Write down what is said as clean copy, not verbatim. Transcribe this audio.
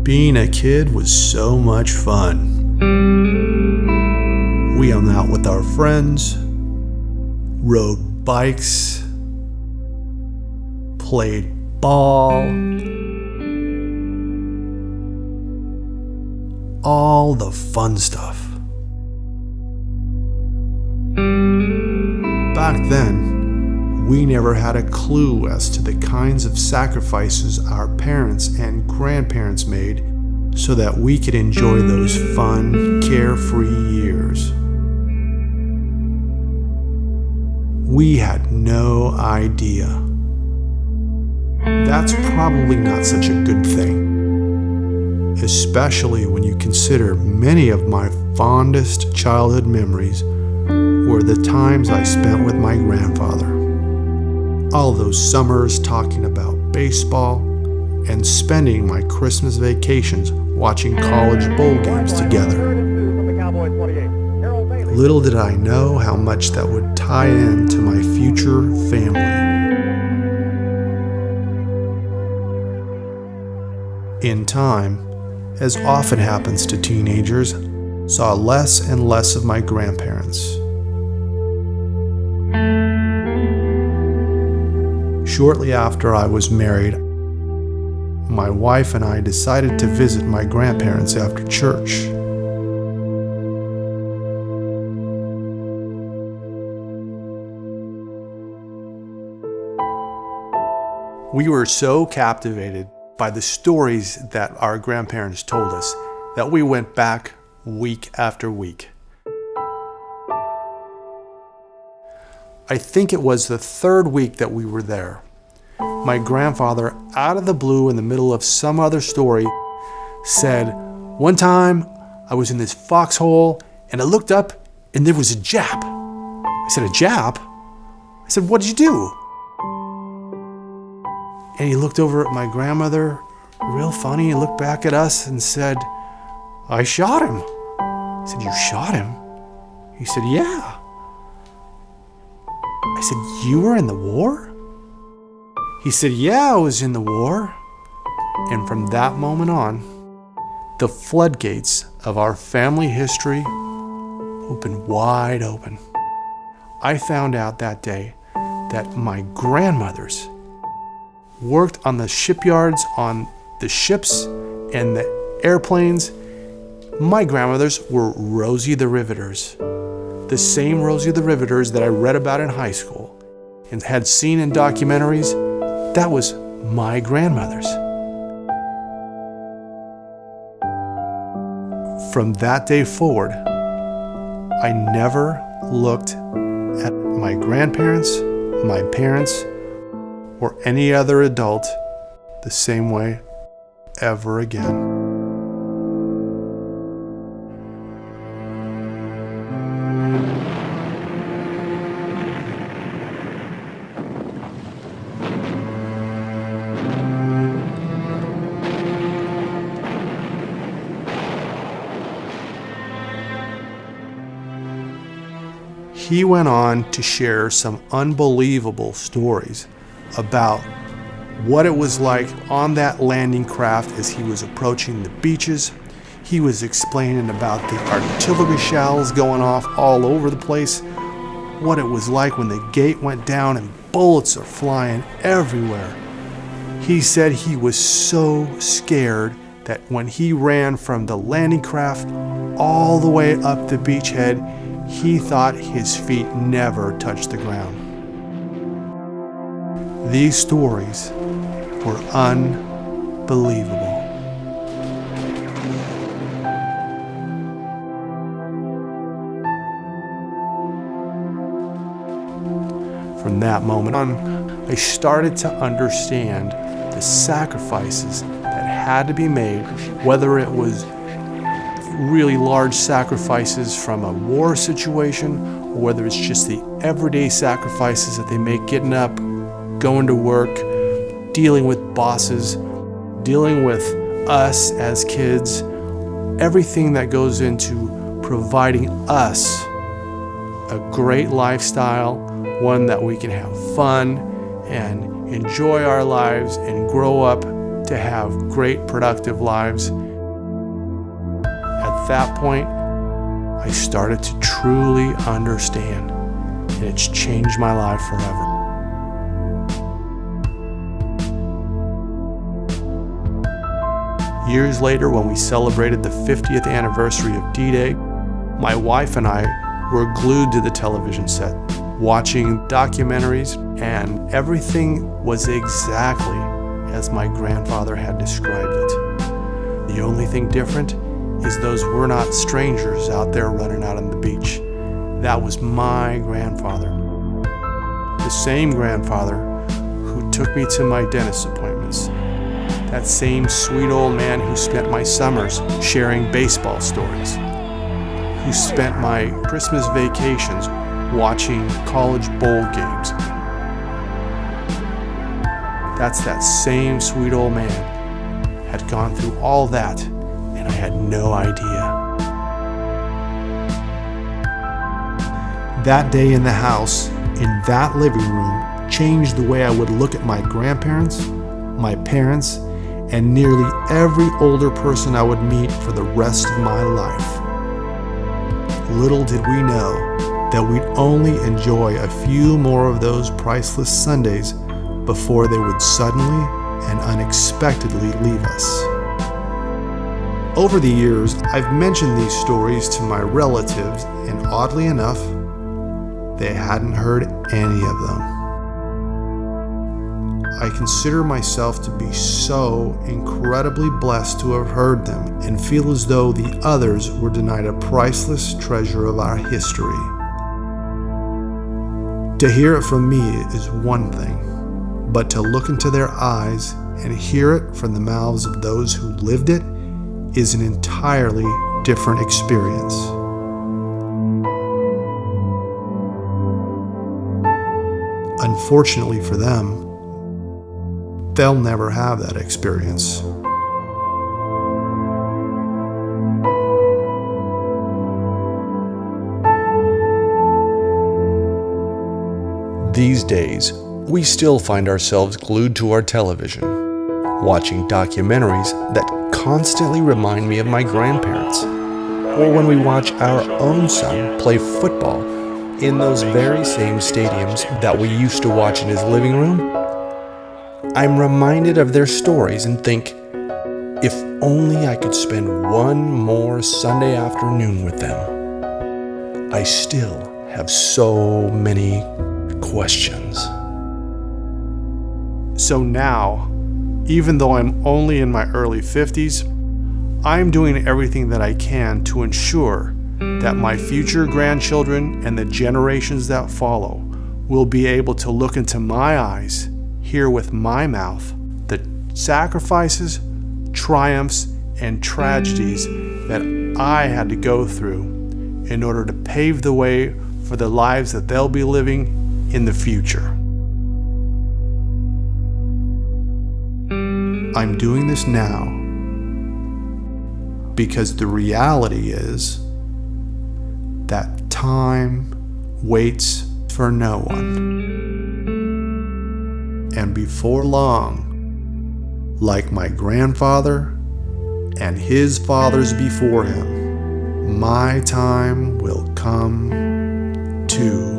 Being a kid was so much fun. We hung out with our friends, rode bikes, played ball, all the fun stuff. Back then, we never had a clue as to the kinds of sacrifices our parents and grandparents made so that we could enjoy those fun, carefree years. We had no idea. That's probably not such a good thing, especially when you consider many of my fondest childhood memories were the times I spent with my grandfather. All those summers talking about baseball and spending my Christmas vacations watching college bowl games together. Little did I know how much that would tie into my future family. In time, as often happens to teenagers, saw less and less of my grandparents. Shortly after I was married, my wife and I decided to visit my grandparents after church. We were so captivated by the stories that our grandparents told us that we went back week after week. I think it was the third week that we were there. My grandfather, out of the blue in the middle of some other story, said, "One time I was in this foxhole and I looked up and there was a Jap." I said, "A Jap?" I said, "What did you do?" And he looked over at my grandmother, real funny, and looked back at us and said, "I shot him." I said, "You shot him?" He said, "Yeah." I said, "You were in the war?" He said, "Yeah, I was in the war." And from that moment on, the floodgates of our family history opened wide open. I found out that day that my grandmothers worked on the shipyards, on the ships and the airplanes. My grandmothers were Rosie the Riveters, the same Rosie the Riveters that I read about in high school and had seen in documentaries. That was my grandmother's. From that day forward, I never looked at my grandparents, my parents, or any other adult the same way ever again. He went on to share some unbelievable stories about what it was like on that landing craft as he was approaching the beaches. He was explaining about the artillery shells going off all over the place, what it was like when the gate went down and bullets are flying everywhere. He said he was so scared that when he ran from the landing craft all the way up the beachhead, he thought his feet never touched the ground. These stories were unbelievable. From that moment on, I started to understand the sacrifices that had to be made, whether it was really large sacrifices from a war situation, or whether it's just the everyday sacrifices that they make, getting up, going to work, dealing with bosses, dealing with us as kids, everything that goes into providing us a great lifestyle, one that we can have fun and enjoy our lives and grow up to have great, productive lives. At that point, I started to truly understand, and it's changed my life forever. Years later, when we celebrated the 50th anniversary of D-Day, my wife and I were glued to the television set, watching documentaries, and everything was exactly as my grandfather had described it. The only thing different is those were not strangers out there running out on the beach. That was my grandfather. The same grandfather who took me to my dentist appointments. That same sweet old man who spent my summers sharing baseball stories. Who spent my Christmas vacations watching college bowl games. That's that same sweet old man had gone through all that, and I had no idea. That day in the house, in that living room, changed the way I would look at my grandparents, my parents, and nearly every older person I would meet for the rest of my life. Little did we know that we'd only enjoy a few more of those priceless Sundays before they would suddenly and unexpectedly leave us. Over the years, I've mentioned these stories to my relatives, and oddly enough, they hadn't heard any of them. I consider myself to be so incredibly blessed to have heard them and feel as though the others were denied a priceless treasure of our history. To hear it from me is one thing, but to look into their eyes and hear it from the mouths of those who lived it is an entirely different experience. Unfortunately for them, they'll never have that experience. These days, we still find ourselves glued to our television, watching documentaries that constantly remind me of my grandparents, or when we watch our own son play football in those very same stadiums that we used to watch in his living room. I'm reminded of their stories and think, if only I could spend one more Sunday afternoon with them. I still have so many questions. So now, even though I'm only in my early 50s, I'm doing everything that I can to ensure that my future grandchildren and the generations that follow will be able to look into my eyes, hear with my mouth, the sacrifices, triumphs, and tragedies that I had to go through in order to pave the way for the lives that they'll be living in the future. I'm doing this now because the reality is that time waits for no one. And before long, like my grandfather and his fathers before him, my time will come too.